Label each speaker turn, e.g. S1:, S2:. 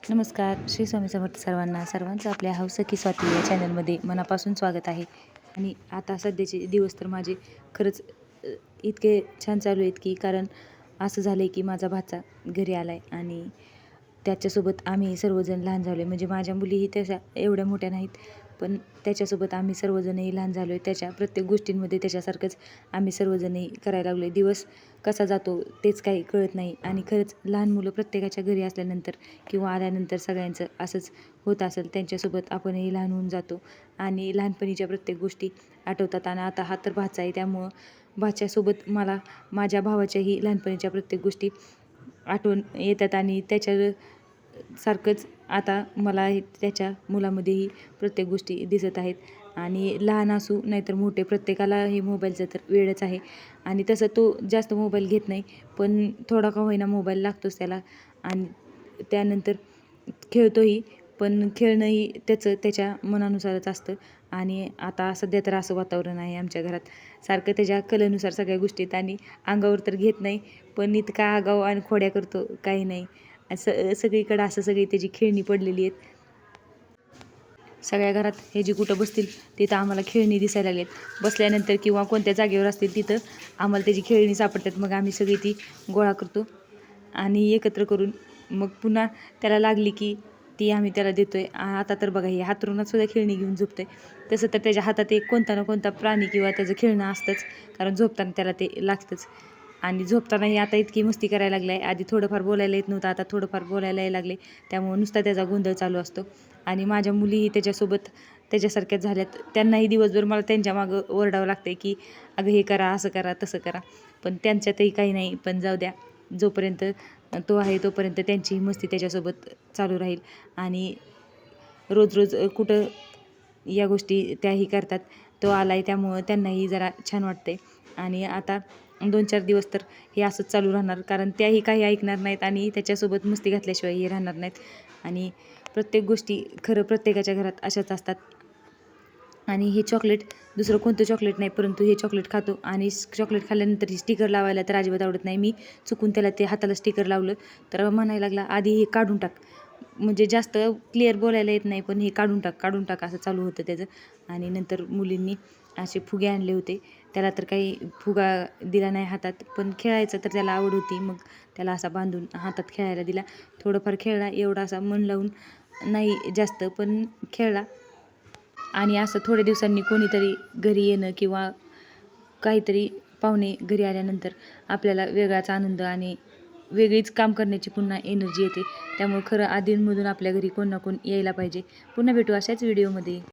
S1: नमस्कार. श्री स्वामी समर्थ सर्वांचं आपल्या हौस की स्वाती या चॅनलमध्ये मनापासून स्वागत आहे. आणि आता सध्याचे दिवस तर माझे खरंच इतके छान चालू आहेत की कारण असं झालं आहे की माझा भाचा घरी आला आहे आणि त्याच्यासोबत आम्ही सर्वजण लहान झालो आहे. म्हणजे माझ्या मुलीही त्याच्या एवढ्या मोठ्या नाहीत, पण त्याच्यासोबत आम्ही सर्वजणही लहान झालो आहे. त्याच्या प्रत्येक गोष्टींमध्ये त्याच्यासारखंच आम्ही सर्वजणही करायला लागलो आहे. दिवस कसा जातो तेच काही कळत नाही. आणि खरंच लहान मुलं प्रत्येकाच्या घरी असल्यानंतर किंवा आल्यानंतर सगळ्यांचं असंच होत असेल. त्यांच्यासोबत आपणही लहान होऊन जातो आणि लहानपणीच्या प्रत्येक गोष्टी आठवतात. आणि आता हा तर भाचा आहे, त्यामुळं भाच्यासोबत मला माझ्या भावाच्याही लहानपणीच्या प्रत्येक गोष्टी आठवण येतात आणि सारखंच आता मला त्याच्या मुलामध्येही प्रत्येक गोष्टी दिसत आहेत. आणि लहान असू नाहीतर मोठे, प्रत्येकाला हे मोबाईलचं तर वेळच आहे. आणि तसं तो जास्त मोबाईल घेत नाही, पण थोडा का होईना मोबाईल लागतोच त्याला. आणि त्यानंतर खेळतोही, पण खेळणंही त्याचं त्याच्या मनानुसारच असतं. आणि आता सध्या तर असं वातावरण आहे आमच्या घरात, सारखं त्याच्या कलेनुसार सगळ्या गोष्टीत. आणि अंगावर तर घेत नाही, पण इतका आगाऊ आणि खोड्या करतो काही नाही. असं सगळीकडं असं सगळी त्याची खेळणी पडलेली आहेत. सगळ्या घरात हे जी कुठं बसतील तिथं आम्हाला खेळणी दिसायला लागली आहेत. बसल्यानंतर किंवा कोणत्या जागेवर असतील तिथं आम्हाला त्याची खेळणी सापडतात. मग आम्ही सगळी ती गोळा करतो आणि एकत्र करून मग पुन्हा त्याला लागली की ती आम्ही त्याला देतो आहे. आता तर बघा, हे हातरुणात सुद्धा खेळणी घेऊन झोपतं आहे. तसं तर त्याच्या हातात एक कोणता ना कोणता प्राणी किंवा त्याचं खेळणं असतंच, कारण झोपताना त्याला ते लागतंच. आणि झोपतानाही आता इतकी मस्ती करायला लागला आहे. आधी थोडंफार बोलायला येत नव्हतं, आता थोडंफार बोलायला यायला लागले. त्यामुळे नुसता त्याचा गोंधळ चालू असतो. आणि माझ्या मुलीही त्याच्यासोबत त्याच्यासारख्याच झाल्यात. त्यांनाही दिवसभर मला त्यांच्या मागं ओरडावं लागतं की अगं हे करा, असं करा, तसं करा. पण त्यांच्यातही काही नाही. पण जाऊ द्या, जोपर्यंत तो आहे तोपर्यंत त्यांचीही मस्ती त्याच्यासोबत चालू राहील. आणि रोज रोज कुठं या गोष्टी त्याही करतात. तो आला आहे त्यामुळं त्यांनाही जरा छान वाटते. आणि आता 2-4 दिवस तर हे असंच चालू राहणार, कारण त्याही काही ऐकणार नाहीत आणि त्याच्यासोबत मस्ती घातल्याशिवाय हे राहणार नाहीत. आणि प्रत्येक गोष्टी खरं प्रत्येकाच्या घरात अशाच असतात. आणि हे चॉकलेट दुसरं कोणतं चॉकलेट नाही, परंतु हे चॉकलेट खातो. आणि चॉकलेट खाल्ल्यानंतर ही स्टिकर लावायला तर अजिबात आवडत नाही. मी चुकून त्याला ते हाताला स्टिकर लावलं तर म्हणायला लागला, आधी हे काढून टाक. म्हणजे जास्त क्लिअर बोलायला येत नाही, पण हे काढून टाक, काढून टाक असं चालू होतं त्याचं. आणि नंतर मुलींनी असे फुगे आणले होते. त्याला तर काही फुगा दिला नाही हातात, पण खेळायचं तर त्याला आवड होती. मग त्याला असा बांधून हातात खेळायला दिला. थोडंफार खेळला, एवढा असा मन लावून नाही जास्त, पण खेळला. आणि असं थोड्या दिवसांनी कोणीतरी घरी येणं किंवा काहीतरी पाहुणे घरी आल्यानंतर आपल्याला वेगळाच आनंद आणि वेगळीच काम करण्याची पुन्हा एनर्जी येते. त्यामुळे खरं अधूनमधून आपल्या घरी कोण ना कोण यायला पाहिजे. पुन्हा भेटू अशाच व्हिडिओमध्ये.